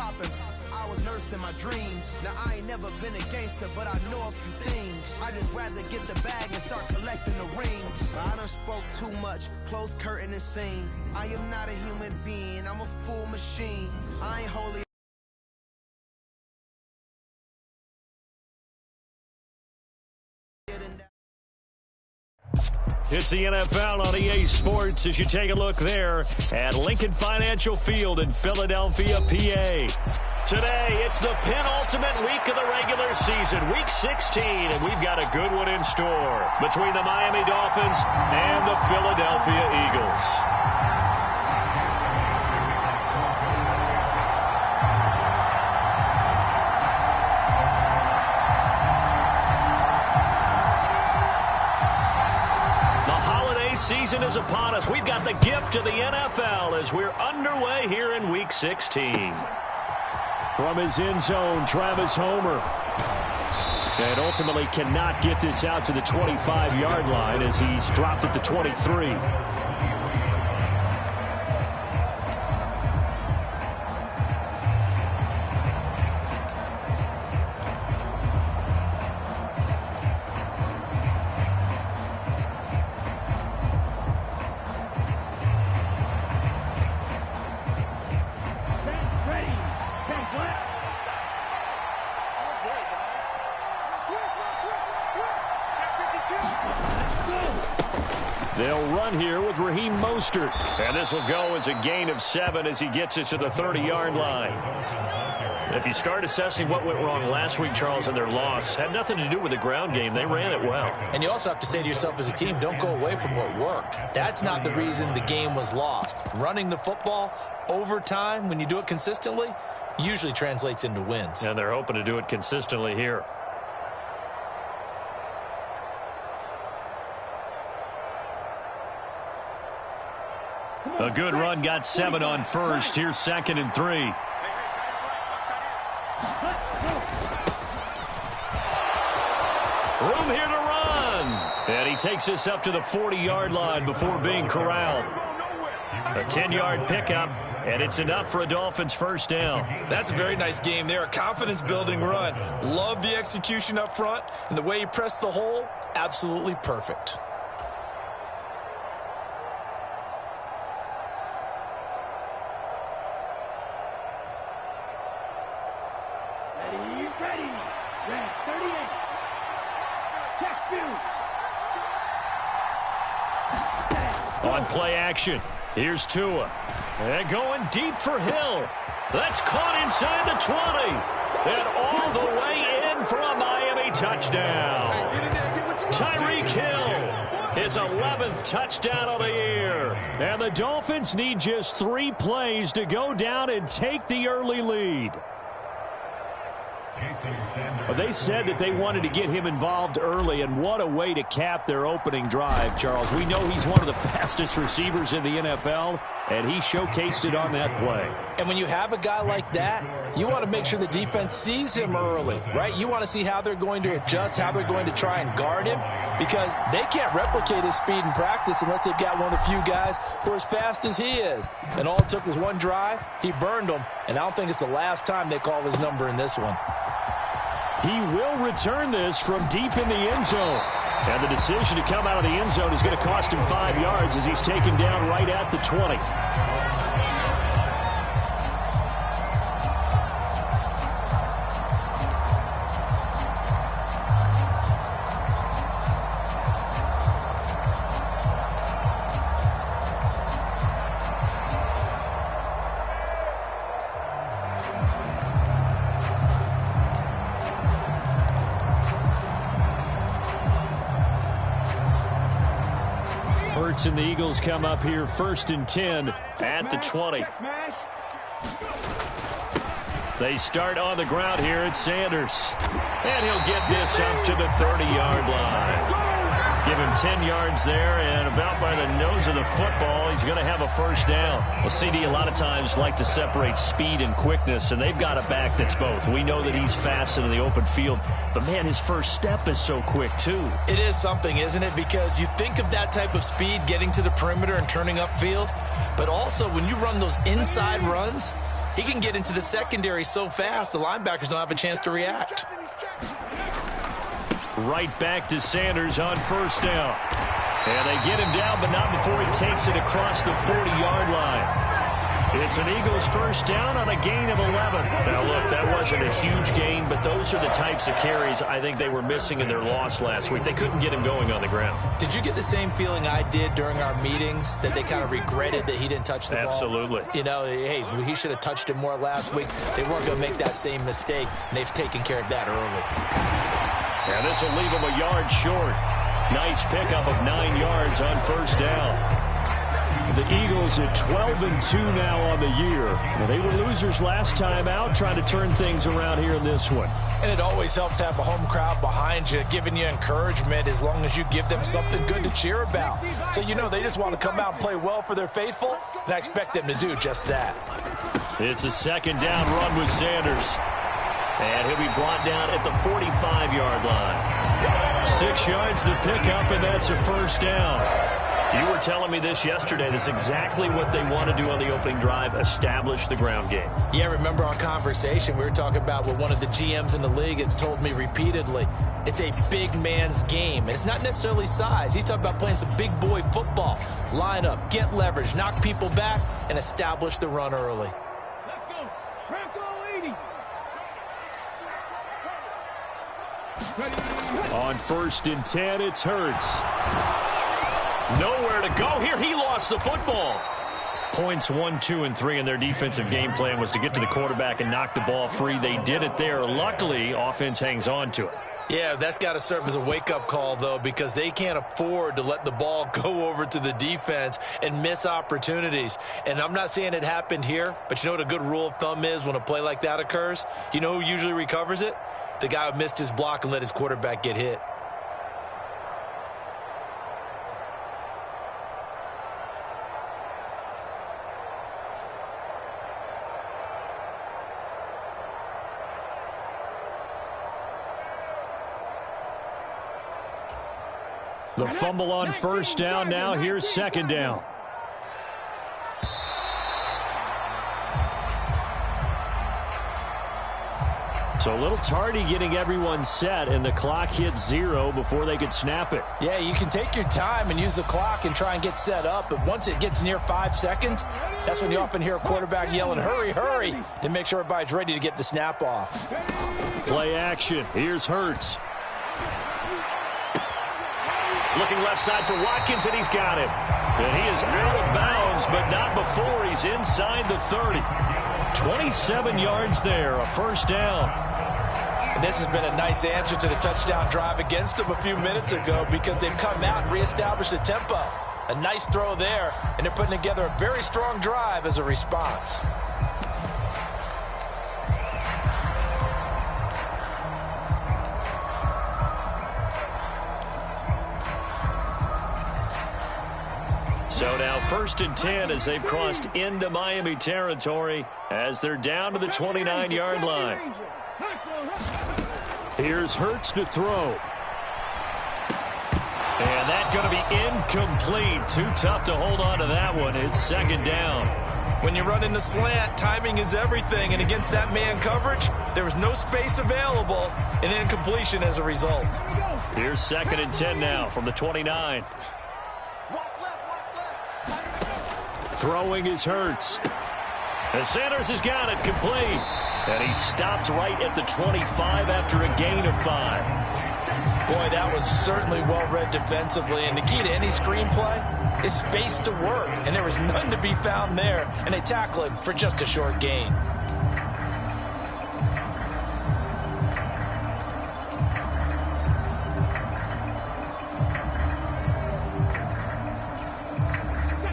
popping. I was nursing my dreams. Now I ain't never been a gangster, but I know a few things. I just rather get the bag and start collecting the rings. I done spoke too much, close curtain and scene. I am not a human being, I'm a full machine. I ain't holy. It's the NFL on EA Sports as you take a look there at Lincoln Financial Field in Philadelphia, PA. Today, it's the penultimate week of the regular season, week 16, and we've got a good one in store between the Miami Dolphins and the Philadelphia Eagles. Season is upon us. We've got the gift of the NFL as we're underway here in Week 16. From his end zone, Travis Homer. And ultimately cannot get this out to the 25-yard line as he's dropped at the 23. They'll run here with Raheem Mostert. And this will go as a gain of 7 as he gets it to the 30-yard line. If you start assessing what went wrong last week, Charles, in their loss, had nothing to do with the ground game. They ran it well. And you also have to say to yourself as a team, don't go away from what worked. That's not the reason the game was lost. Running the football over time, when you do it consistently, usually translates into wins. And they're hoping to do it consistently here. A good run, got 7 on first. Here's 2nd and 3. Room here to run. And he takes this up to the 40-yard line before being corralled. A 10-yard pickup, and it's enough for a Dolphins first down. That's a very nice game there. A confidence-building run. Love the execution up front, and the way he pressed the hole, absolutely perfect. On play action, here's Tua. And going deep for Hill. That's caught inside the 20. And all the way in for a Miami touchdown. Tyreek Hill, his 11th touchdown of the year. And the Dolphins need just 3 plays to go down and take the early lead. They said that they wanted to get him involved early, and what a way to cap their opening drive, Charles. We know he's one of the fastest receivers in the NFL, and he showcased it on that play. And when you have a guy like that, you want to make sure the defense sees him early, right? You want to see how they're going to adjust, how they're going to try and guard him, because they can't replicate his speed in practice unless they've got one of the few guys who are as fast as he is. And all it took was one drive. He burned them, and I don't think it's the last time they call his number in this one. He will return this from deep in the end zone. And the decision to come out of the end zone is going to cost him 5 yards as he's taken down right at the 20. And the Eagles come up here 1st and 10 at the 20. They start on the ground here at Sanders. And he'll get this up to the 30-yard line. Give him 10 yards there, and about by the nose of the football, he's going to have a first down. Well, CD a lot of times like to separate speed and quickness, and they've got a back that's both. We know that he's fast in the open field, but, man, his first step is so quick, too. It is something, isn't it? Because you think of that type of speed getting to the perimeter and turning upfield, but also when you run those inside runs, He can get into the secondary so fast, the linebackers don't have a chance to react. Right back to Sanders on first down. And they get him down, but not before he takes it across the 40-yard line. It's an Eagles first down on a gain of 11. Now, look, that wasn't a huge gain, but those are the types of carries I think they were missing in their loss last week. They couldn't get him going on the ground. Did you get the same feeling I did during our meetings, that they kind of regretted that he didn't touch the ball? Absolutely. You know, hey, he should have touched it more last week. They weren't going to make that same mistake, and they've taken care of that early. Yeah, this will leave him a yard short. Nice pickup of 9 yards on first down. The Eagles at 12-2 now on the year. Well, they were losers last time out, trying to turn things around here in this one. And it always helps to have a home crowd behind you, giving you encouragement as long as you give them something good to cheer about. So, you know, they just want to come out and play well for their faithful, and I expect them to do just that. It's a second down run with Sanders. And he'll be brought down at the 45-yard line. 6 yards the pickup, and that's a first down. You were telling me this yesterday. That's exactly what they want to do on the opening drive, establish the ground game. Yeah, remember our conversation? We were talking about what one of the GMs in the league has told me repeatedly. It's a big man's game, and it's not necessarily size. He's talking about playing some big boy football. Line up, get leverage, knock people back, and establish the run early. Let's go. Franco 80. On 1st and 10, it's Hurts. Nowhere to go here. He lost the football. Points 1, 2, and 3 in their defensive game plan was to get to the quarterback and knock the ball free. They did it there. Luckily, offense hangs on to it. Yeah, that's got to serve as a wake-up call, though, because they can't afford to let the ball go over to the defense and miss opportunities. And I'm not saying it happened here, but you know what a good rule of thumb is when a play like that occurs? You know who usually recovers it? The guy who missed his block and let his quarterback get hit. The fumble on first down. Now here's second down. So a little tardy getting everyone set, and the clock hits 0 before they could snap it. Yeah, you can take your time and use the clock and try and get set up, but once it gets near 5 seconds, that's when you often hear a quarterback yelling, hurry, hurry, to make sure everybody's ready to get the snap off. Play action. Here's Hurts. Looking left side for Watkins, and he's got him. And he is out of bounds, but not before he's inside the 30. 27 yards there, a first down. And this has been a nice answer to the touchdown drive against them a few minutes ago, because they've come out and reestablished the tempo. A nice throw there, and they're putting together a very strong drive as a response. So now 1st and 10 as they've crossed into Miami territory as they're down to the 29-yard line. Here's Hurts to throw. And that's going to be incomplete. Too tough to hold on to that one. It's second down. When you run in the slant, timing is everything. And against that man coverage, there was no space available, and incompletion as a result. Here's 2nd and 10 now from the 29. Throwing is Hurts. And Sanders has got it complete. And he stopped right at the 25 after a gain of 5. Boy, that was certainly well-read defensively. And the key to any screenplay is space to work. And there was none to be found there. And they tackle it for just a short gain.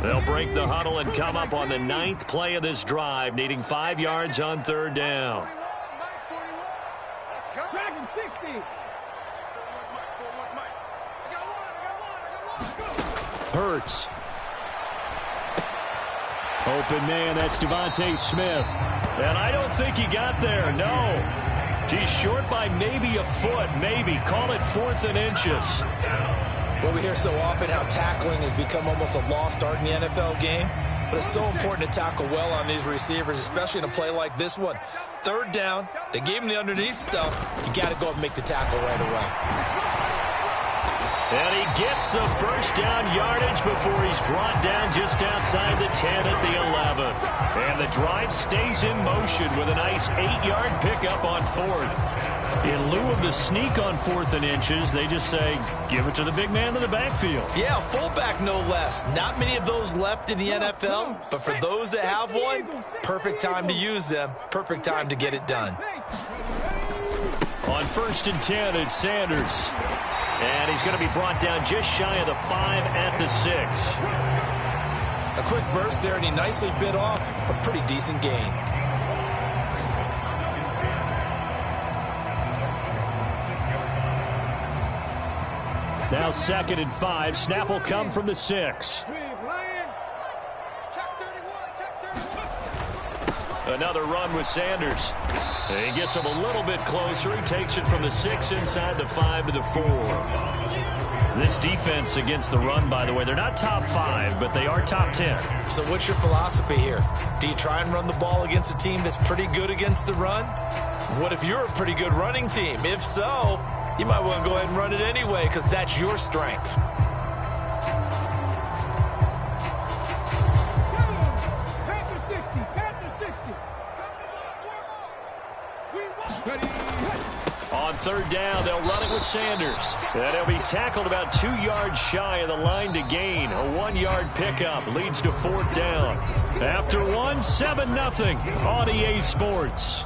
They'll break the huddle and come up on the 9th play of this drive, needing 5 yards on 3rd down. Hurts. Open man, that's Devontae Smith. And I don't think he got there, no. He's short by maybe a foot, maybe. Call it 4th and inches. Well, we hear so often how tackling has become almost a lost art in the NFL game. But it's so important to tackle well on these receivers, especially in a play like this one. Third down, they gave him the underneath stuff. You got to go and make the tackle right away. And he gets the first down yardage before he's brought down just outside the 10 at the 11. And the drive stays in motion with a nice 8-yard pickup on 4th. In lieu of the sneak on 4th and inches, they just say, give it to the big man in the backfield. Yeah, fullback no less. Not many of those left in the NFL, but for those that have one, perfect time to use them, perfect time to get it done. On 1st and 10, it's Sanders. And he's going to be brought down just shy of the 5 at the 6. A quick burst there, and he nicely bit off a pretty decent gain. Now 2nd and 5. Snap will come from the 6. Another run with Sanders. And he gets him a little bit closer. He takes it from the 6 inside the 5 to the 4. This defense against the run, by the way, they're not top 5, but they are top 10. So what's your philosophy here? Do you try and run the ball against a team that's pretty good against the run? What if you're a pretty good running team? If so, you might want to go ahead and run it anyway because that's your strength. On 3rd down, they'll run it with Sanders. And he'll be tackled about 2 yards shy of the line to gain. A 1-yard pickup leads to 4th down. After 1, 7-0 on EA Sports.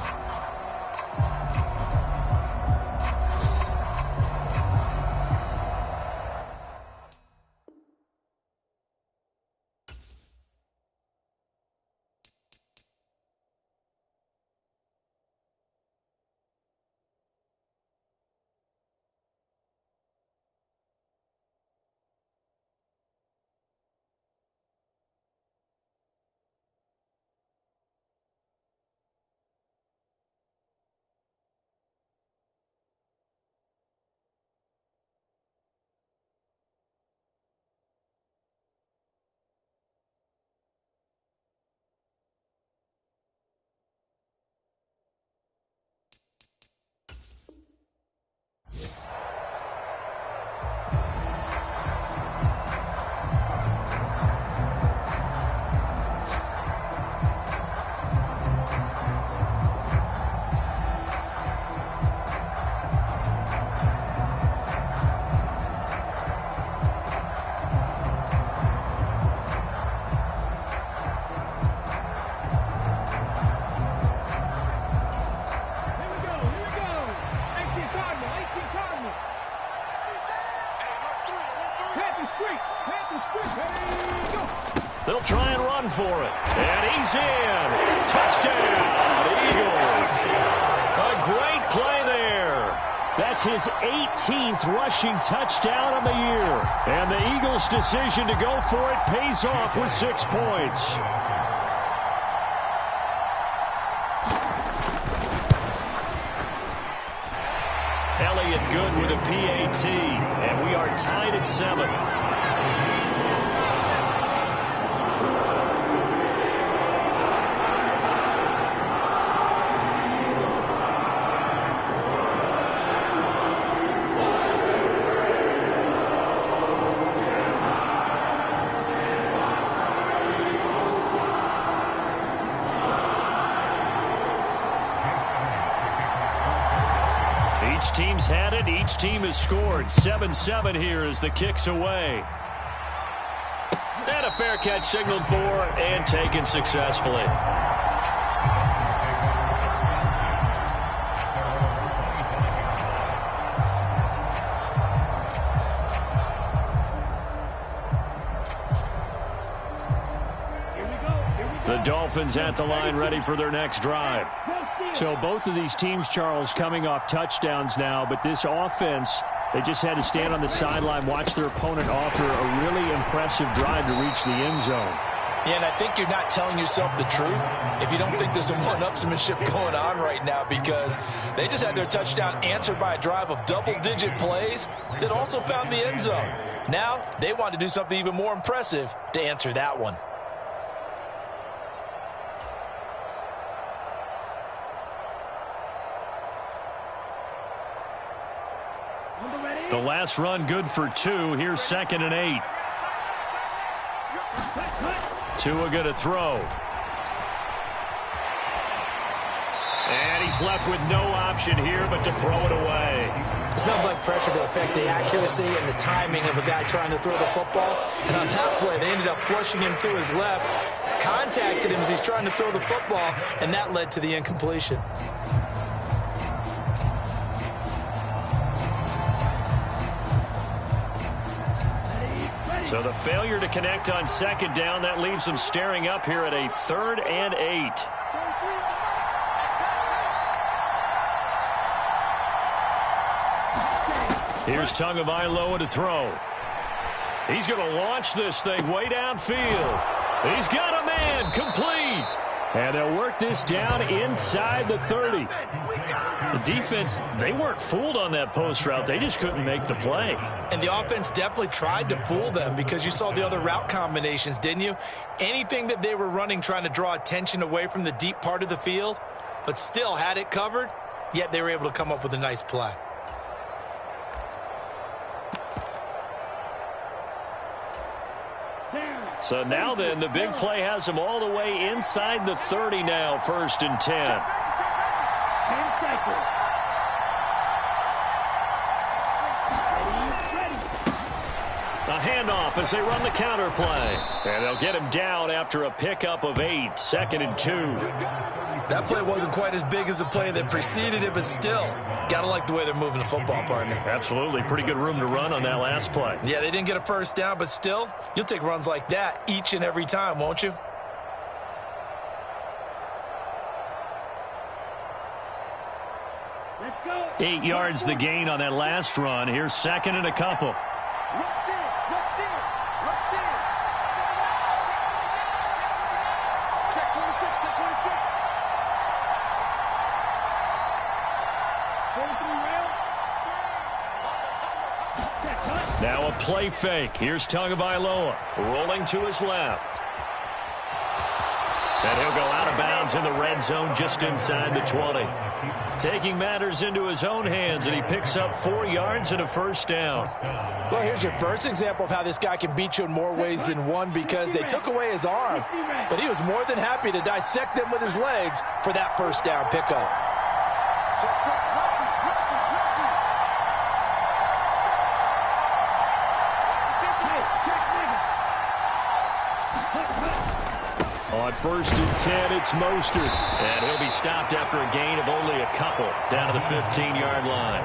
They'll try and run for it. And he's in. Touchdown, Eagles. A great play there. That's his 18th rushing touchdown of the year. And the Eagles' decision to go for it pays off with 6 points. Elliott good with a PAT. And we are tied at 7. Each team's had it. Each team has scored. 7-7 here as the kick's away. And a fair catch signaled for and taken successfully. The Dolphins at the line ready for their next drive. So both of these teams, Charles, coming off touchdowns now, but this offense, they just had to stand on the sideline, watch their opponent offer a really impressive drive to reach the end zone. Yeah, and I think you're not telling yourself the truth if you don't think there's some one-upsmanship going on right now, because they just had their touchdown answered by a drive of double-digit plays that also found the end zone. Now they want to do something even more impressive to answer that one. The last run good for 2. Here's 2nd and 8. Tua going to throw. And he's left with no option here but to throw it away. There's nothing like pressure to affect the accuracy and the timing of a guy trying to throw the football. And on that play, they ended up flushing him to his left, contacted him as he's trying to throw the football, and that led to the incompletion. So the failure to connect on 2nd down, that leaves them staring up here at a 3rd and 8. Here's Tagovailoa to throw. He's going to launch this thing way downfield. He's got a man, complete. And they'll work this down inside the 30. The defense, they weren't fooled on that post route. They just couldn't make the play. And the offense definitely tried to fool them because you saw the other route combinations, didn't you? Anything that they were running trying to draw attention away from the deep part of the field, but still had it covered, yet they were able to come up with a nice play. So now then, the big play has them all the way inside the 30 now, 1st and 10. 10 seconds. A handoff as they run the counter play. And they'll get him down after a pickup of 8, 2nd and 2. That play wasn't quite as big as the play that preceded it, but still, got to like the way they're moving the football, partner. Absolutely. Pretty good room to run on that last play. Yeah, they didn't get a first down, but still, you'll take runs like that each and every time, won't you? Let's go. 8 yards the gain on that last run. Here's 2nd and a couple. Now a play fake. Here's Tagovailoa rolling to his left. And he'll go out of bounds in the red zone just inside the 20. Taking matters into his own hands, and he picks up 4 yards and a first down. Well, here's your first example of how this guy can beat you in more ways than one, because they took away his arm, but he was more than happy to dissect them with his legs for that first down pickup. On 1st and 10, it's Mostert. And he'll be stopped after a gain of only a couple down to the 15-yard line.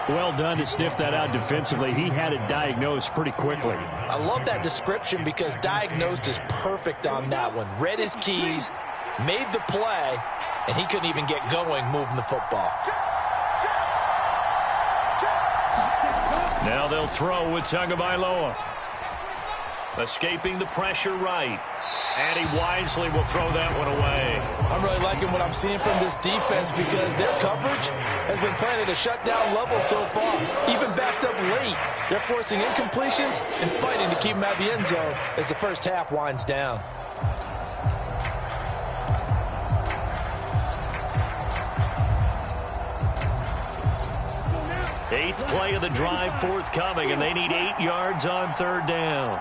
Well done to sniff that out defensively. He had it diagnosed pretty quickly. I love that description because diagnosed is perfect on that one. Read his keys, made the play, and he couldn't even get going moving the football. Now they'll throw with Tagovailoa. Escaping the pressure right. And he wisely will throw that one away. I'm really liking what I'm seeing from this defense because their coverage has been playing at a shutdown level so far. Even backed up late, they're forcing incompletions and fighting to keep them out of the end zone as the first half winds down. Eighth play of the drive forthcoming, and they need 8 yards on 3rd down.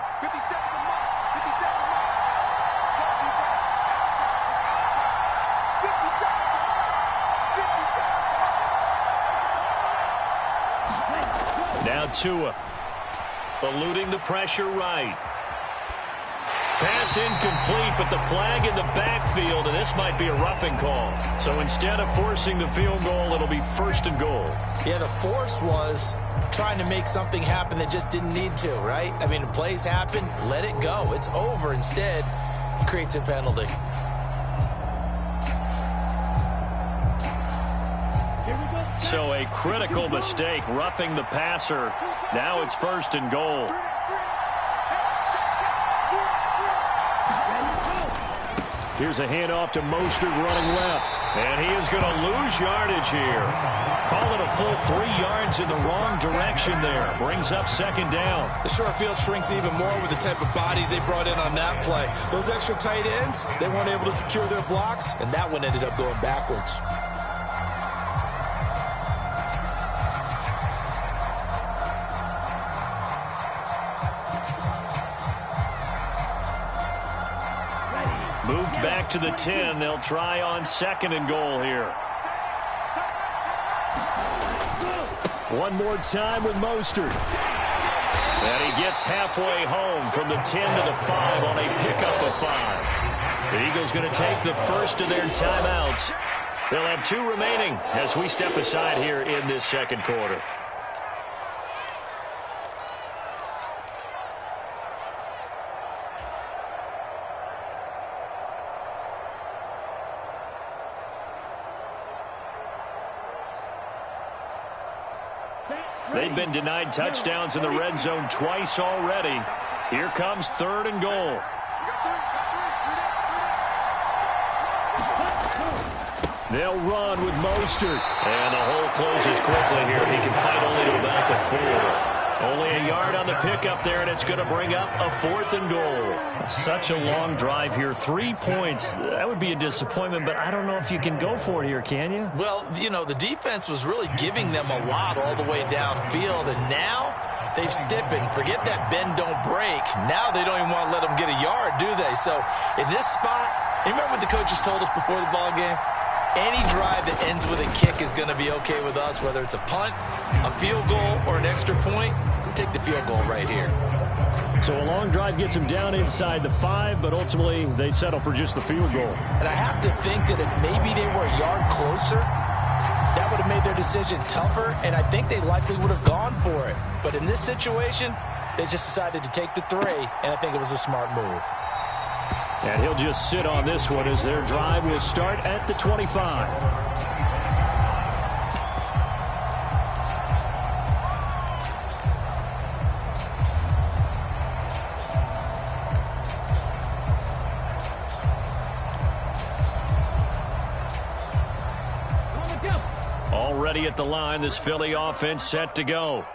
Now Tua, eluding the pressure right. Pass incomplete, but the flag in the backfield, and this might be a roughing call. So instead of forcing the field goal, it'll be 1st and goal. Yeah, the force was trying to make something happen that just didn't need to, right? I mean, plays happen, let it go. It's over. Instead, it creates a penalty. So a critical mistake, roughing the passer. Now it's 1st and goal. Here's a handoff to Mostert running left. And he is going to lose yardage here. Call it a full 3 yards in the wrong direction there. Brings up 2nd down. The short field shrinks even more with the type of bodies they brought in on that play. Those extra tight ends, they weren't able to secure their blocks, and that one ended up going backwards. back to the 10. They'll try on 2nd and goal here. One more time with Mostert. And he gets halfway home from the 10 to the 5 on a pickup of 5. The Eagles going to take the first of their timeouts. They'll have 2 remaining as we step aside here in this second quarter. They've been denied touchdowns in the red zone twice already. Here comes 3rd and goal. They'll run with Mostert. And the hole closes quickly here. He can fight only to about the 4. Only a yard on the pickup there, and it's going to bring up a 4th and goal. Such a long drive here. 3 points. That would be a disappointment, but I don't know if you can go for it here, can you? Well, you know, the defense was really giving them a lot all the way downfield, and now they've stiffened. Forget that bend, don't break. Now they don't even want to let them get a yard, do they? So in this spot, you remember what the coaches told us before the ball game? Any drive that ends with a kick is going to be okay with us, whether it's a punt, a field goal, or an extra point. We take the field goal right here. So a long drive gets them down inside the 5, but ultimately they settle for just the field goal. And I have to think that if maybe they were a yard closer, that would have made their decision tougher, and I think they likely would have gone for it. But in this situation, they just decided to take the 3, and I think it was a smart move. And he'll just sit on this one as their drive will start at the 25. Already at the line, this Philly offense set to go.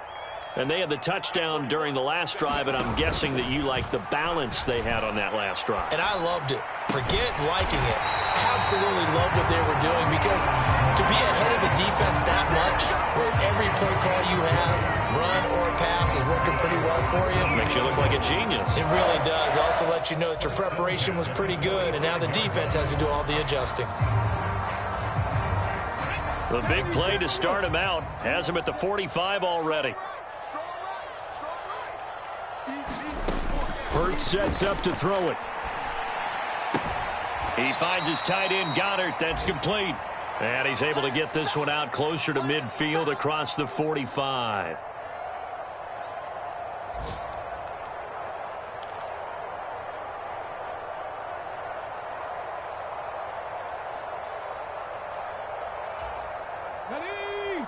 And they had the touchdown during the last drive, and I'm guessing that you like the balance they had on that last drive. And I loved it. Forget liking it. Absolutely love what they were doing, because to be ahead of the defense that much, where every play call you have, run or pass, is working pretty well for you. Makes you look like a genius. It really does. Also let you know that your preparation was pretty good, and now the defense has to do all the adjusting. The big play to start him out has him at the 45 already. Hurts sets up to throw it. He finds his tight end, Goddard. That's complete. And he's able to get this one out closer to midfield across the 45.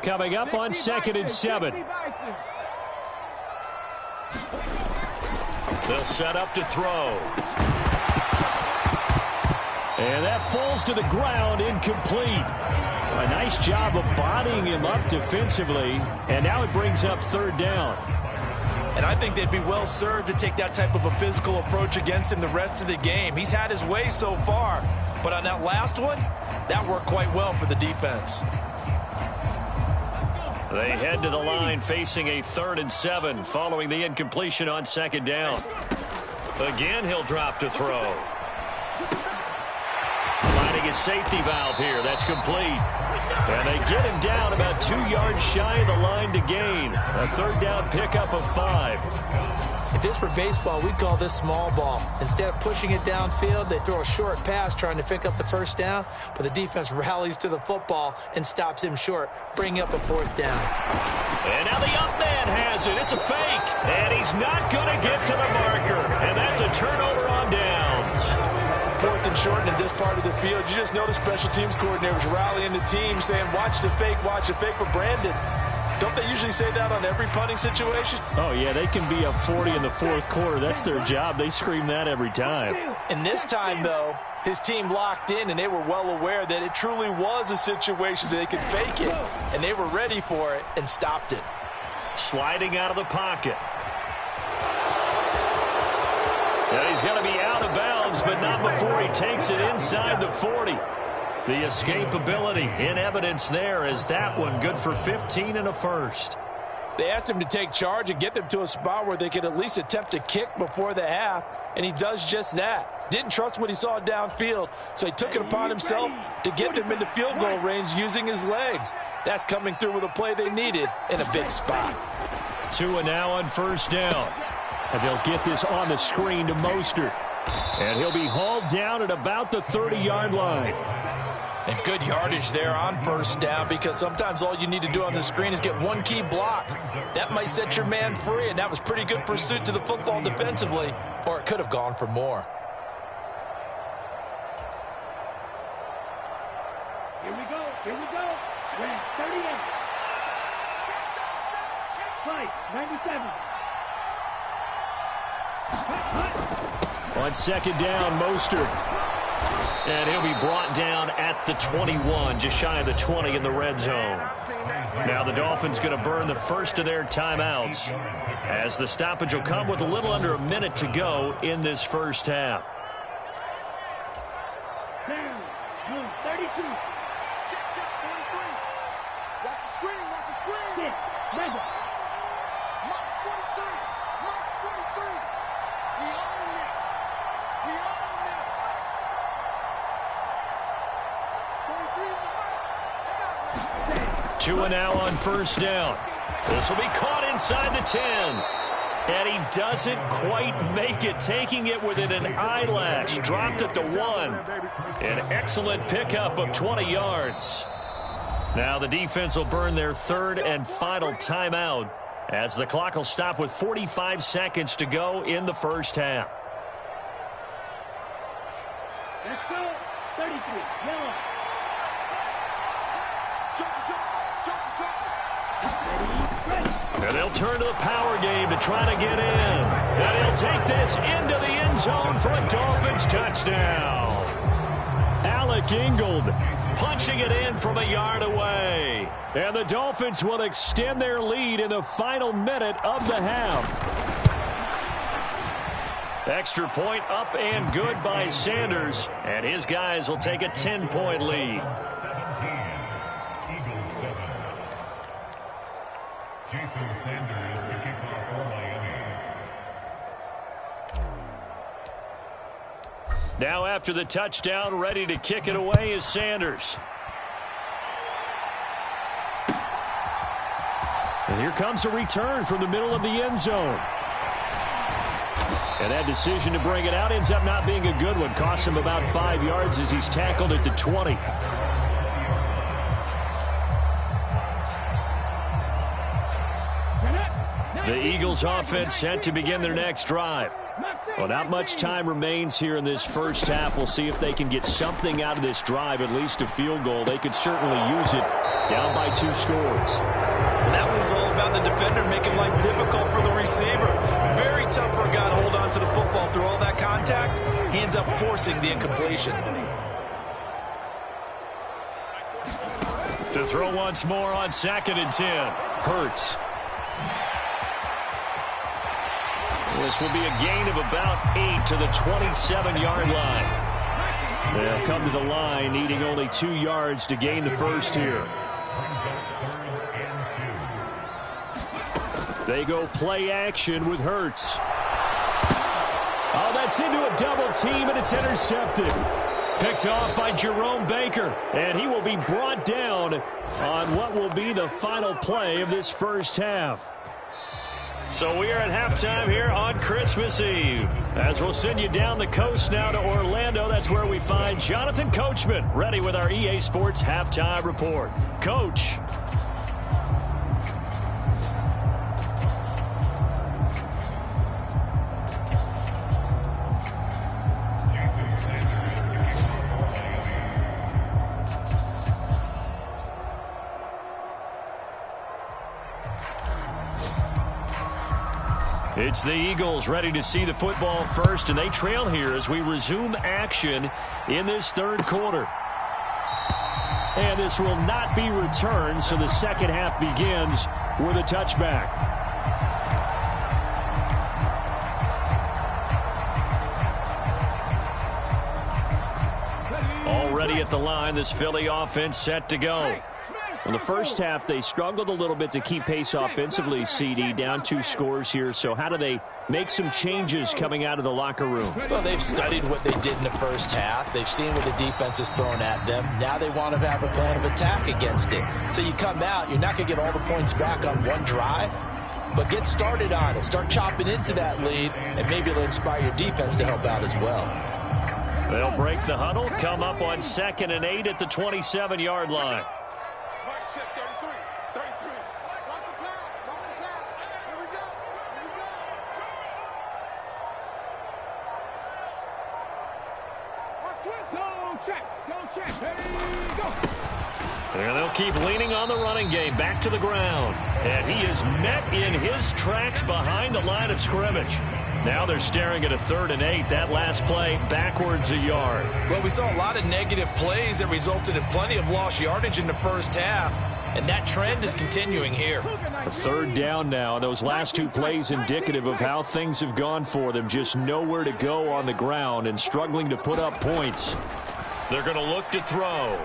Coming up on 2nd and 7. They'll set up to throw. And that falls to the ground, incomplete. A nice job of bodying him up defensively. And now it brings up 3rd down. And I think they'd be well served to take that type of a physical approach against him the rest of the game. He's had his way so far. But on that last one, that worked quite well for the defense. They head to the line facing a 3rd and 7 following the incompletion on 2nd down. Again, he'll drop to throw. Finding his safety valve here. That's complete. And they get him down about 2 yards shy of the line to gain. A 3rd down pickup of 5. If this were baseball, we'd call this small ball. Instead of pushing it downfield, they throw a short pass trying to pick up the 1st down, but the defense rallies to the football and stops him short, bringing up a 4th down. And now the up man has it. It's a fake. And he's not going to get to the marker. And that's a turnover on downs. 4th and short in this part of the field. You just notice special teams coordinators rallying the team saying, watch the fake, but Brandon, don't they usually say that on every punting situation? Oh, yeah, they can be up 40 in the 4th quarter. That's their job. They scream that every time. And this time, though, his team locked in, and they were well aware that it truly was a situation that they could fake it, and they were ready for it and stopped it. Sliding out of the pocket. And he's going to be out of bounds, but not before he takes it inside the 40. The escapability in evidence there, as that one good for 15 and a 1st. They asked him to take charge and get them to a spot where they could at least attempt to kick before the half, and he does just that. Didn't trust what he saw downfield, so he took it upon himself to get them into field goal range using his legs. That's coming through with a play they needed in a big spot. Tua now on first down. And they'll get this on the screen to Mostert. And he'll be hauled down at about the 30-yard line. And good yardage there on first down, because sometimes all you need to do on the screen is get one key block. That might set your man free, and that was pretty good pursuit to the football defensively, or it could have gone for more. Here we go. Red 38. Fight 97. On second down, Mostert. And he'll be brought down at the 21, just shy of the 20 in the red zone. Now the Dolphins going to burn the first of their timeouts, as the stoppage will come with a little under a minute to go in this first half. Down. 32. Check, 43. Watch the screen. 6. Rebel. March 43. March 43. We own it. 43 in the mark. Tua now on first down. This will be caught inside the 10. And he doesn't quite make it, taking it within an eyelash. Dropped at the 1. An excellent pickup of 20 yards. Now the defense will burn their third and final timeout, as the clock will stop with 45 seconds to go in the first half. Let's go. 33. Yellow. And they'll turn to the power game to try to get in. And he'll take this into the end zone for a Dolphins touchdown. Alec Ingold punching it in from a yard away. And the Dolphins will extend their lead in the final minute of the half. Extra point up and good by Sanders. And his guys will take a 10-point lead. Now after the touchdown, ready to kick it away is Sanders. And here comes a return from the middle of the end zone. And that decision to bring it out ends up not being a good one. Costs him about 5 yards as he's tackled at the 20. The Eagles offense set to begin their next drive. Well, not much time remains here in this first half. We'll see if they can get something out of this drive, at least a field goal. They could certainly use it, down by 2 scores. That one's all about the defender making life difficult for the receiver. Very tough for a guy to hold on to the football through all that contact. He ends up forcing the incompletion. To throw once more on 2nd and 10. Hurts. This will be a gain of about 8 to the 27-yard line. They'll come to the line needing only 2 yards to gain the first here. They go play action with Hurts. Oh, that's into a double team, and it's intercepted. Picked off by Jerome Baker, and he will be brought down on what will be the final play of this first half. So we are at halftime here on Christmas Eve. As we'll send you down the coast now to Orlando, that's where we find Jonathan Coachman ready with our EA Sports Halftime Report. Coach. It's the Eagles ready to see the football first, and they trail here as we resume action in this third quarter. And this will not be returned, so the second half begins with a touchback. Already at the line, this Philly offense set to go. In the first half, they struggled a little bit to keep pace offensively, CD, down 2 scores here. So how do they make some changes coming out of the locker room? Well, they've studied what they did in the first half. They've seen what the defense is throwing at them. Now they want to have a plan of attack against it. So you come out, you're not going to get all the points back on one drive, but get started on it. Start chopping into that lead, and maybe it'll inspire your defense to help out as well. They'll break the huddle, come up on 2nd and 8 at the 27-yard line. And they'll keep leaning on the running game. Back to the ground. And he is met in his tracks behind the line of scrimmage. Now they're staring at a 3rd and 8. That last play, backwards a yard. Well, we saw a lot of negative plays that resulted in plenty of lost yardage in the first half. And that trend is continuing here. A 3rd down now. Those last 2 plays indicative of how things have gone for them. Just nowhere to go on the ground and struggling to put up points. They're going to look to throw.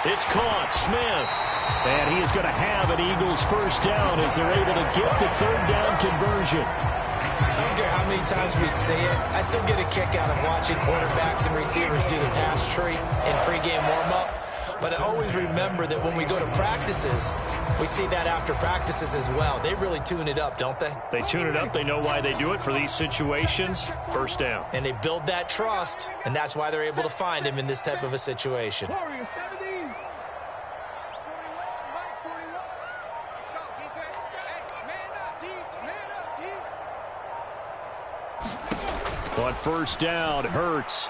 It's caught. Smith. And he is going to have an Eagles first down as they're able to get the 3rd down conversion. I don't care how many times we say it. I still get a kick out of watching quarterbacks and receivers do the pass tree in pregame warm-up. But I always remember that when we go to practices, we see that after practices as well. They really tune it up, don't they? They tune it up. They know why they do it for these situations. First down. And they build that trust, and that's why they're able to find him in this type of a situation. On first down, Hurts.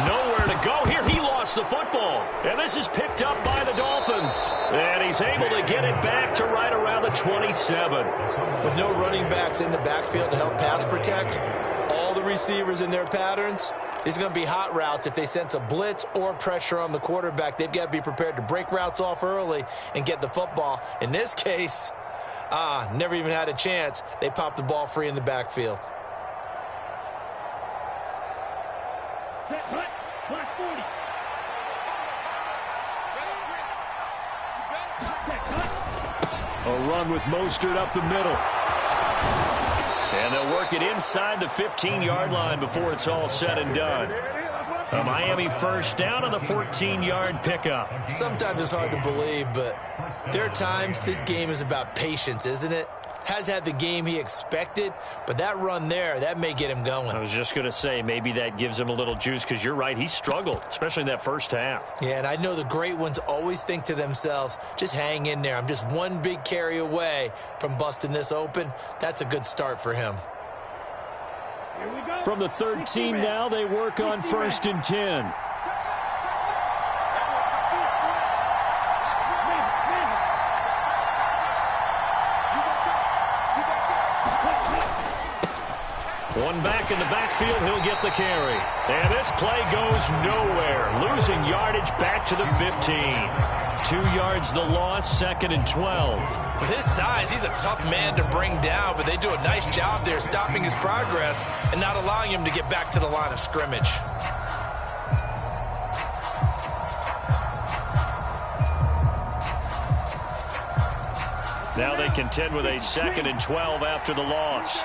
Nowhere to go here. He lost the football. And this is picked up by the Dolphins. And he's able to get it back to right around the 27. With no running backs in the backfield to help pass protect, all the receivers in their patterns, these are going to be hot routes. If they sense a blitz or pressure on the quarterback, they've got to be prepared to break routes off early and get the football. In this case, never even had a chance. They popped the ball free in the backfield. A run with Mostert up the middle. And they'll work it inside the 15-yard line before it's all said and done. A Miami first down on the 14-yard pickup. Sometimes it's hard to believe, but there are times this game is about patience, isn't it? Has had the game he expected, but that run there, that may get him going. I was just going to say, maybe that gives him a little juice, because you're right, he struggled, especially in that first half. Yeah, and I know the great ones always think to themselves, just hang in there. I'm just one big carry away from busting this open. That's a good start for him. From the 13 now, they work on 1st and 10. One back in the backfield, he'll get the carry. And this play goes nowhere. Losing yardage back to the 15. 2 yards the loss, 2nd and 12. With his size, he's a tough man to bring down, but they do a nice job there stopping his progress and not allowing him to get back to the line of scrimmage. Now they contend with a 2nd and 12 after the loss.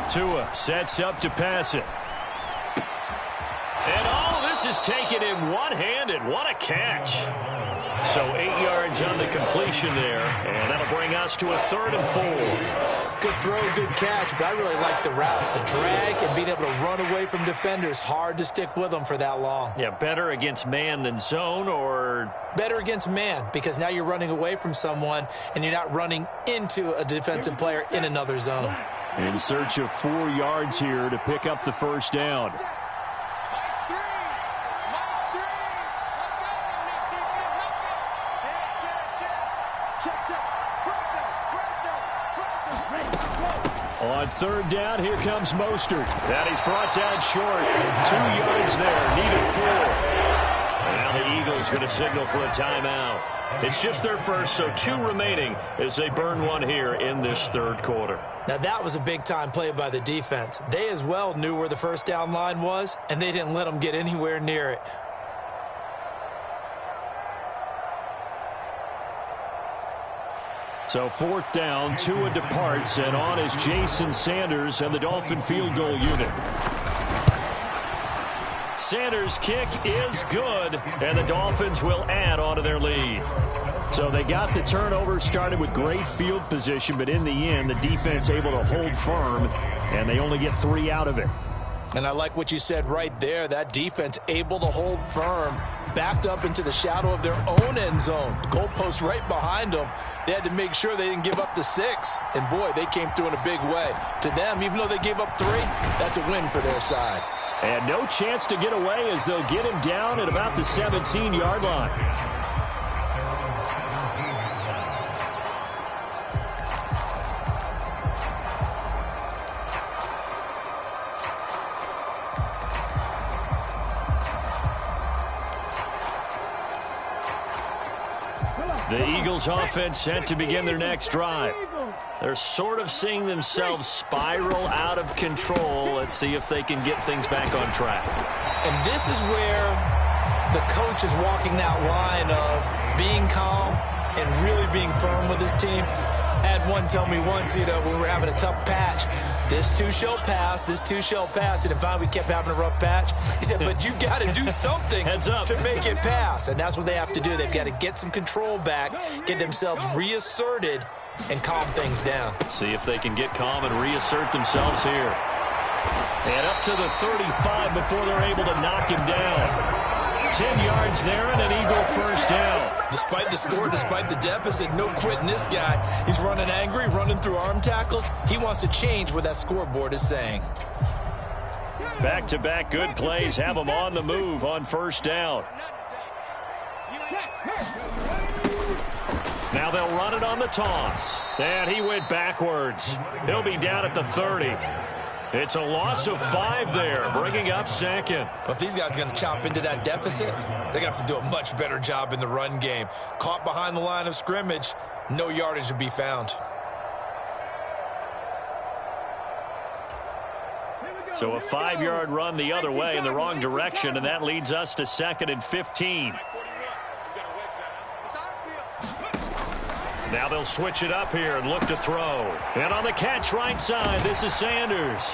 Tua sets up to pass it. And all this is taken in one-handed. What a catch. So 8 yards on the completion there, and that'll bring us to a 3rd and 4. Good throw, good catch, but I really like the route. The drag and being able to run away from defenders, hard to stick with them for that long. Yeah, better against man than zone, or? Better against man, because now you're running away from someone and you're not running into a defensive player in another zone. In search of 4 yards here to pick up the first down. On 3rd down, here comes Mostert. That he's brought down short. 2 yards there, needed 4. And Now the Eagles going to signal for a timeout. It's just their first, so 2 remaining as they burn one here in this third quarter. Now that was a big-time play by the defense. They as well knew where the first down line was, and they didn't let them get anywhere near it. So 4th down, Tua departs, and on is Jason Sanders and the Dolphin field goal unit. Sanders' kick is good, and the Dolphins will add on to their lead. So they got the turnover, started with great field position, but in the end, the defense able to hold firm, and they only get 3 out of it. And I like what you said right there. That defense able to hold firm, backed up into the shadow of their own end zone. The goalpost right behind them. They had to make sure they didn't give up the 6. And, boy, they came through in a big way. To them, even though they gave up 3, that's a win for their side. And no chance to get away as they'll get him down at about the 17-yard line. The Eagles offense set to begin their next drive. They're sort of seeing themselves spiral out of control. Let's see if they can get things back on track. And this is where the coach is walking that line of being calm and really being firm with his team. I had one tell me once, when we were having a tough patch, this too shall pass, this too shall pass. And finally we kept having a rough patch. He said, but you got to do something to make it pass. And that's what they have to do. They've got to get some control back, get themselves reasserted, and calm things down. See if they can get calm and reassert themselves here. And up to the 35 before they're able to knock him down. 10 yards there and an Eagle first down. Despite the score, despite the deficit, no quitting this guy. He's running angry, running through arm tackles. He wants to change what that scoreboard is saying. Back-to-back good plays have them on the move on first down. Now they'll run it on the toss. And he went backwards. He'll be down at the 30. It's a loss of 5 there, bringing up second. Well, if these guys are going to chop into that deficit, they're going to have to do a much better job in the run game. Caught behind the line of scrimmage, no yardage to be found. So a 5-yard run the other way in the wrong direction, and that leads us to 2nd and 15. Now they'll switch it up here and look to throw. And on the catch right side, this is Sanders.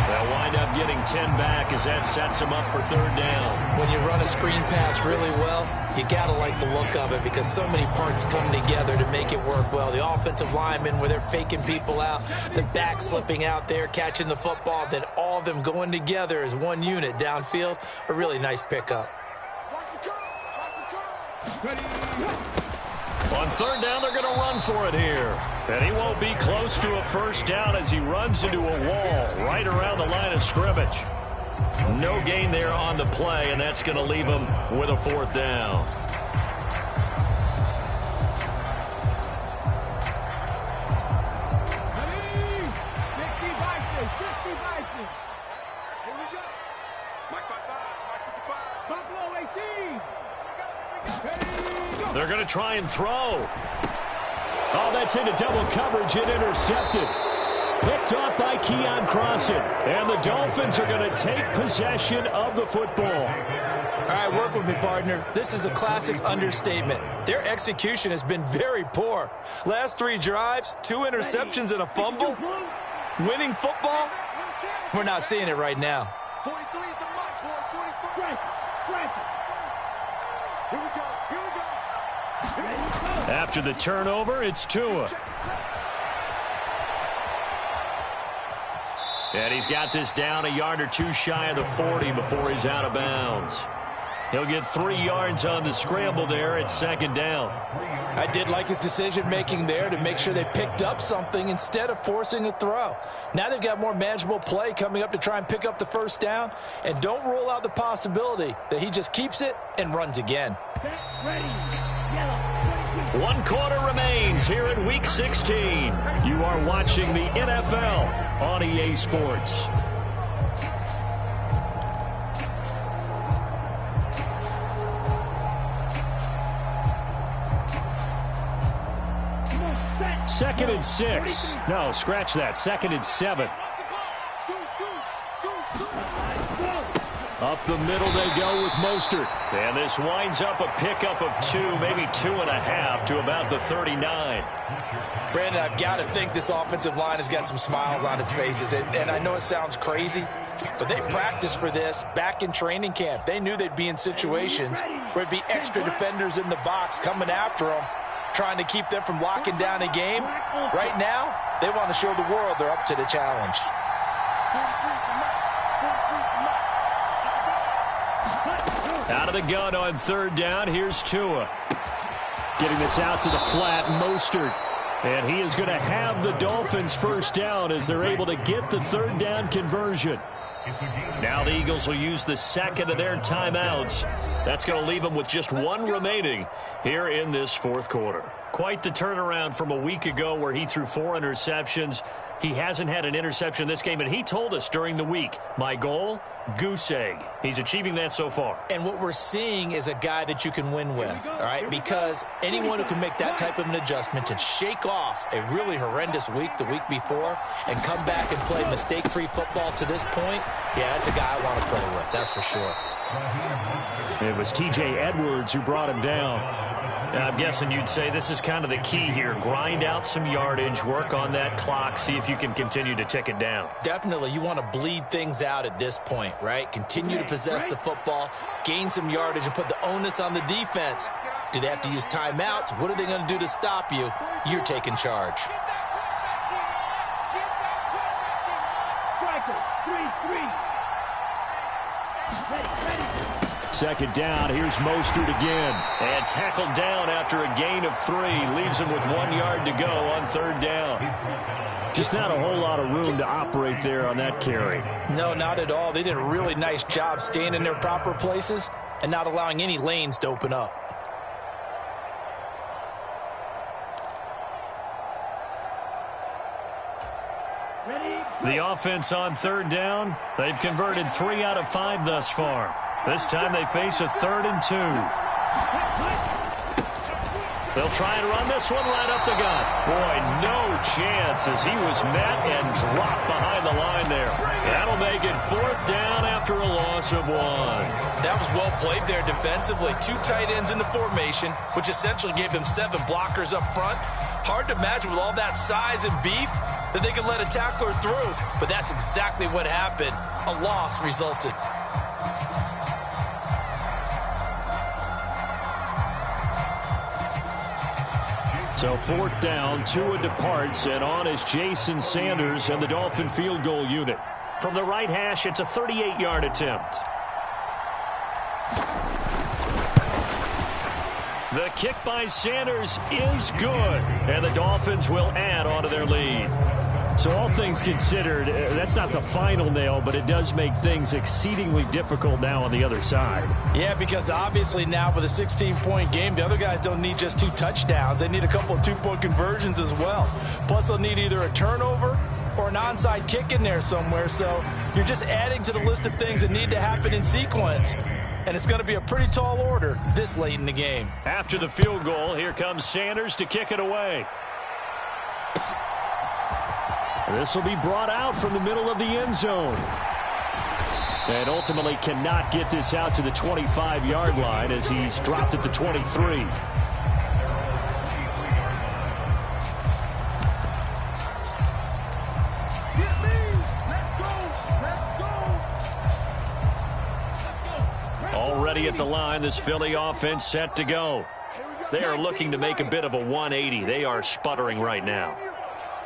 They'll wind up getting 10 back as that sets them up for 3rd down. When you run a screen pass really well, you got to like the look of it because so many parts come together to make it work well. The offensive linemen where they're faking people out, the back slipping out there, catching the football, then all of them going together as one unit downfield. A really nice pickup. On 3rd down, they're going to run for it here. And he won't be close to a first down as he runs into a wall right around the line of scrimmage. No gain there on the play, and that's going to leave him with a 4th down. They're going to try and throw. Oh, that's into double coverage and intercepted. Picked off by Keon Crossan. And the Dolphins are going to take possession of the football. All right, work with me, partner. This is a classic understatement. Their execution has been very poor. Last 3 drives, 2 interceptions and a fumble. Winning football? We're not seeing it right now. 43 is the mark, boy. 43. Here we go. After the turnover, it's Tua. And he's got this down a yard or 2 shy of the 40 before he's out of bounds. He'll get 3 yards on the scramble there at 2nd down. I did like his decision-making there to make sure they picked up something instead of forcing a throw. Now they've got more manageable play coming up to try and pick up the first down. And don't rule out the possibility that he just keeps it and runs again. Ready. Yellow. 1 quarter remains here in Week 16. You are watching the NFL on EA Sports. 2nd and 6. No, scratch that. 2nd and 7. Up the middle they go with Mostert. And this winds up a pickup of 2, maybe 2.5 to about the 39. Brandon, I've got to think this offensive line has got some smiles on its faces. And I know it sounds crazy, but they practiced for this back in training camp. They knew they'd be in situations where it'd be extra defenders in the box coming after them, trying to keep them from locking down a game. Right now, they want to show the world they're up to the challenge. Out of the gun on 3rd down. Here's Tua. Getting this out to the flat, Mostert. And he is going to have the Dolphins 1st down as they're able to get the 3rd down conversion. Now the Eagles will use the 2nd of their timeouts. That's going to leave them with just 1 remaining here in this 4th quarter. Quite the turnaround from a week ago where he threw 4 interceptions. He hasn't had an interception this game, and he told us during the week, my goal, goose egg. He's achieving that so far. And what we're seeing is a guy that you can win with, all right? Because anyone who can make that type of an adjustment and shake off a really horrendous week the week before and come back and play mistake-free football to this point, yeah, that's a guy I want to play with, that's for sure. It was T.J. Edwards who brought him down. I'm guessing you'd say this is kind of the key here. Grind out some yardage, work on that clock, see if you can continue to tick it down. Definitely. You want to bleed things out at this point, right? Continue to possess the football, gain some yardage, and put the onus on the defense. Do they have to use timeouts? What are they going to do to stop you? You're taking charge. Second down, here's Mostert again. And tackled down after a gain of 3. Leaves him with 1 yard to go on 3rd down. Just not a whole lot of room to operate there on that carry. No, not at all. They did a really nice job staying in their proper places and not allowing any lanes to open up. The offense on 3rd down, they've converted 3 out of 5 thus far. This time they face a 3rd and 2. They'll try and run this one right up the gut. Boy, no chance as he was met and dropped behind the line there. That'll make it 4th down after a loss of 1. That was well played there defensively. 2 tight ends in the formation, which essentially gave them 7 blockers up front. Hard to imagine with all that size and beef that they could let a tackler through. But that's exactly what happened. A loss resulted. So 4th down, Tua departs, and on is Jason Sanders and the Dolphin field goal unit. From the right hash, it's a 38-yard attempt. The kick by Sanders is good, and the Dolphins will add on to their lead. So all things considered, that's not the final nail, but it does make things exceedingly difficult now on the other side. Yeah, because obviously now with a 16-point game, the other guys don't need just 2 touchdowns. They need a couple of 2-point conversions as well. Plus, they'll need either a turnover or an onside kick in there somewhere. So you're just adding to the list of things that need to happen in sequence. And it's going to be a pretty tall order this late in the game. After the field goal, here comes Sanders to kick it away. This will be brought out from the middle of the end zone. And ultimately cannot get this out to the 25-yard line as he's dropped at the 23. Already at the line, this Philly offense set to go. They are looking to make a bit of a 180. They are sputtering right now.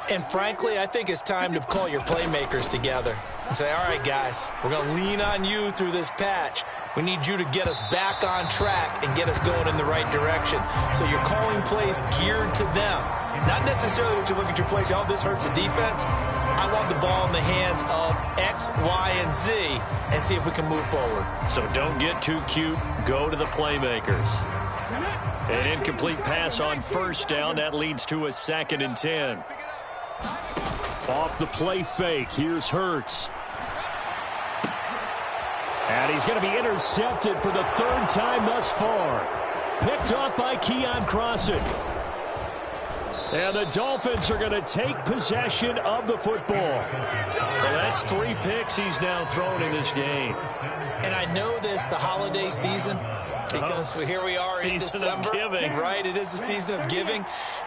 And frankly, I think it's time to call your playmakers together and say, all right, guys, we're going to lean on you through this patch. We need you to get us back on track and get us going in the right direction. So you're calling plays geared to them. Not necessarily what you look at your plays, oh, this hurts the defense. I want the ball in the hands of X, Y, and Z and see if we can move forward. So don't get too cute. Go to the playmakers. An incomplete pass on 1st down. That leads to a 2nd and 10. Off the play fake, here's Hurts. And he's going to be intercepted for the 3rd time thus far. Picked off by Keon Crossen. And the Dolphins are going to take possession of the football. Well, that's 3 picks he's now thrown in this game. And I know this, the holiday season, because here we are in December. Right, it is the season of giving.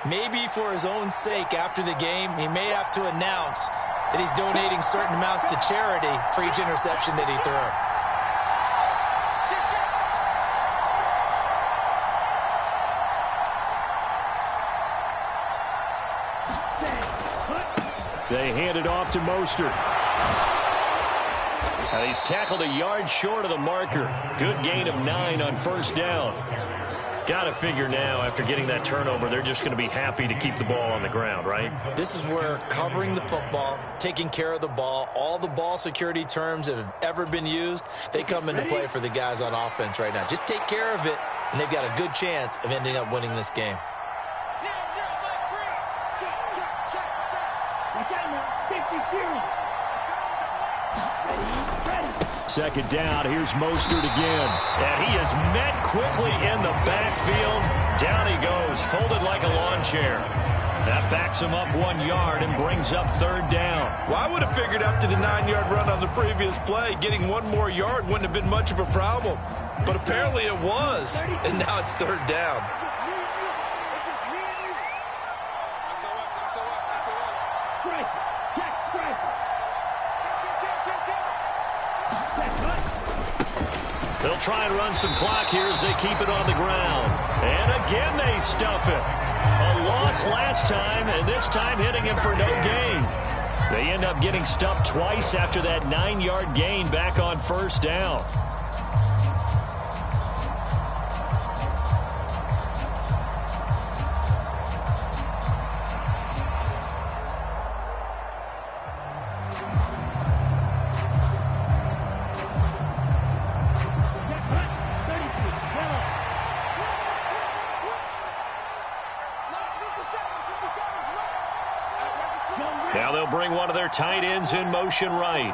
Maybe for his own sake after the game, he may have to announce that he's donating certain amounts to charity for each interception that he threw. They hand it off to Mostert. Now he's tackled a yard short of the marker. Good gain of 9 on first down. Got to figure now, after getting that turnover, they're just going to be happy to keep the ball on the ground, right? This is where covering the football, taking care of the ball, all the ball security terms that have ever been used, they come into play for the guys on offense right now. Just take care of it, and they've got a good chance of ending up winning this game. Second down, here's Mostert again. And he is met quickly in the backfield. Down he goes, folded like a lawn chair. That backs him up 1 yard and brings up third down. Well, I would have figured after the 9-yard run on the previous play, getting 1 more yard wouldn't have been much of a problem. But apparently it was, and now it's third down. They'll try and run some clock here as they keep it on the ground. And again they stuff it. A loss last time, and this time hitting him for no gain. They end up getting stuffed twice after that 9-yard gain back on first down. Now they'll bring one of their tight ends in motion right.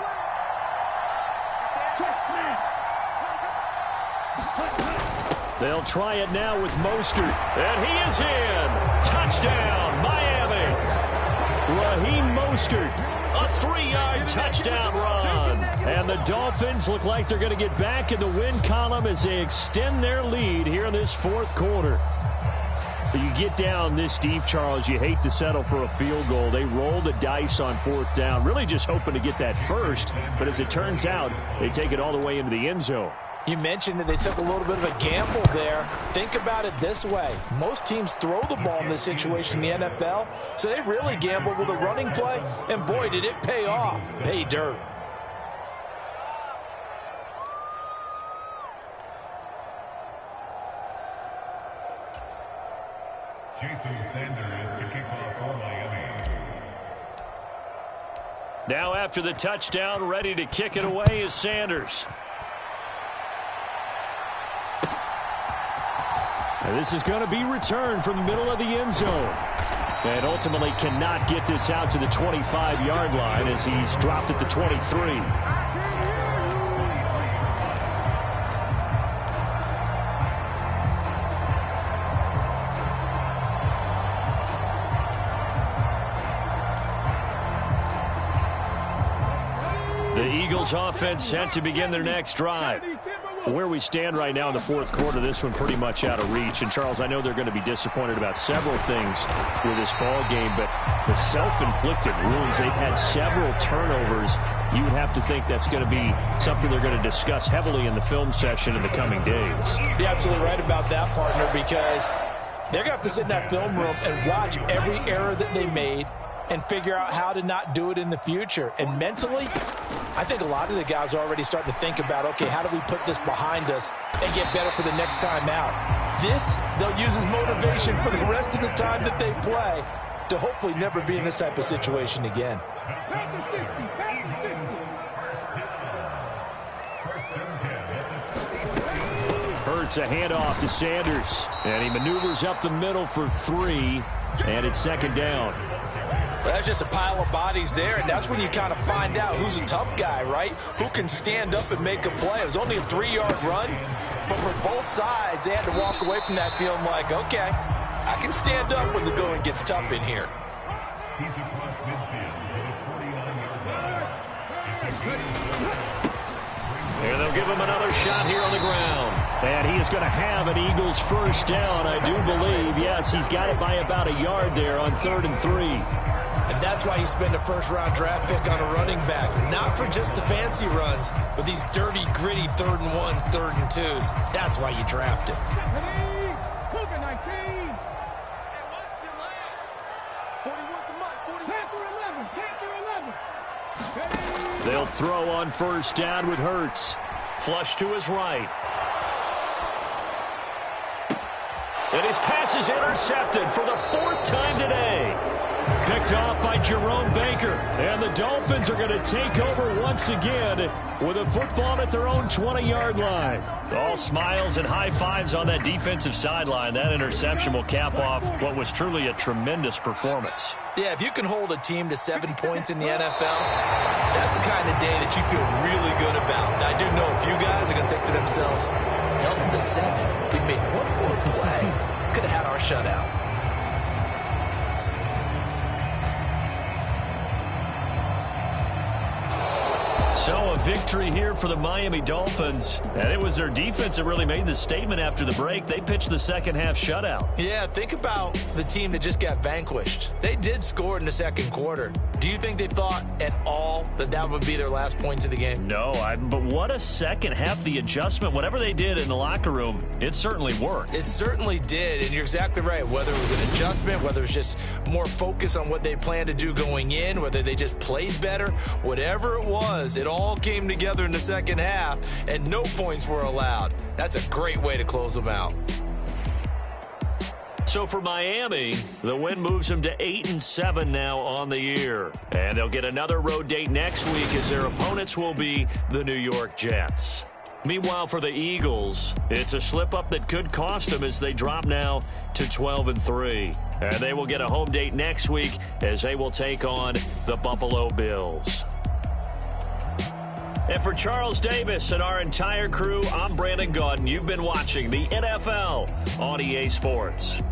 They'll try it now with Mostert. And he is in. Touchdown, Miami. Raheem Mostert, a 3-yard touchdown run. And the Dolphins look like they're going to get back in the win column as they extend their lead here in this fourth quarter. You get down this deep, Charles, you hate to settle for a field goal. They roll the dice on fourth down, really just hoping to get that first. But as it turns out, they take it all the way into the end zone. You mentioned that they took a little bit of a gamble there. Think about it this way. Most teams throw the ball in this situation in the NFL, so they really gambled with a running play, and boy, did it pay off. Pay dirt. Now after the touchdown, ready to kick it away is Sanders. And this is going to be returned from the middle of the end zone. And ultimately cannot get this out to the 25-yard line as he's dropped at the 23. The Eagles offense set to begin their next drive. Where we stand right now in the fourth quarter, this one pretty much out of reach. And, Charles, I know they're going to be disappointed about several things with this ball game, but the self-inflicted wounds, they've had several turnovers. You would have to think that's going to be something they're going to discuss heavily in the film session in the coming days. You're absolutely right about that, partner, because they're going to have to sit in that film room and watch every error that they made and figure out how to not do it in the future. And mentally, I think a lot of the guys are already starting to think about, okay, how do we put this behind us and get better for the next time out? This, they'll use as motivation for the rest of the time that they play to hopefully never be in this type of situation again. Hurts a handoff to Sanders, and he maneuvers up the middle for 3, and it's second down. Well, that's just a pile of bodies there, and that's when you kind of find out who's a tough guy, right? Who can stand up and make a play. It was only a 3-yard run, but for both sides, they had to walk away from that feeling like, okay, I can stand up when the going gets tough in here. And they'll give him another shot here on the ground. And he is going to have an Eagles first down, I do believe. Yes, he's got it by about a yard there on 3rd and 3. And that's why you spend a first-round draft pick on a running back. Not for just the fancy runs, but these dirty, gritty 3rd and 1s, 3rd and 2s. That's why you draft him. They'll throw on first down with Hurts. Flush to his right. And his pass is intercepted for the 4th time today. Picked off by Jerome Baker. And the Dolphins are going to take over once again with a football at their own 20-yard line. All smiles and high fives on that defensive sideline. That interception will cap off what was truly a tremendous performance. Yeah, if you can hold a team to 7 points in the NFL, that's the kind of day that you feel really good about. And I do know a few guys are going to think to themselves, held them to 7. If we made one more play, could have had our shutout. So a victory here for the Miami Dolphins. And it was their defense that really made the statement after the break. They pitched the second half shutout. Yeah, think about the team that just got vanquished. They did score in the second quarter. Do you think they thought at all that that would be their last points of the game? No, but what a second half. The adjustment, whatever they did in the locker room, it certainly worked. It certainly did, and you're exactly right. Whether it was an adjustment, whether it was just more focus on what they planned to do going in, whether they just played better, whatever it was, it all came together in the second half, and no points were allowed. That's a great way to close them out. So for Miami, the win moves them to 8-7 now on the year. And they'll get another road date next week as their opponents will be the New York Jets. Meanwhile, for the Eagles, it's a slip-up that could cost them as they drop now to 12-3. And they will get a home date next week as they will take on the Buffalo Bills. And for Charles Davis and our entire crew, I'm Brandon Gaudin. You've been watching the NFL on EA Sports.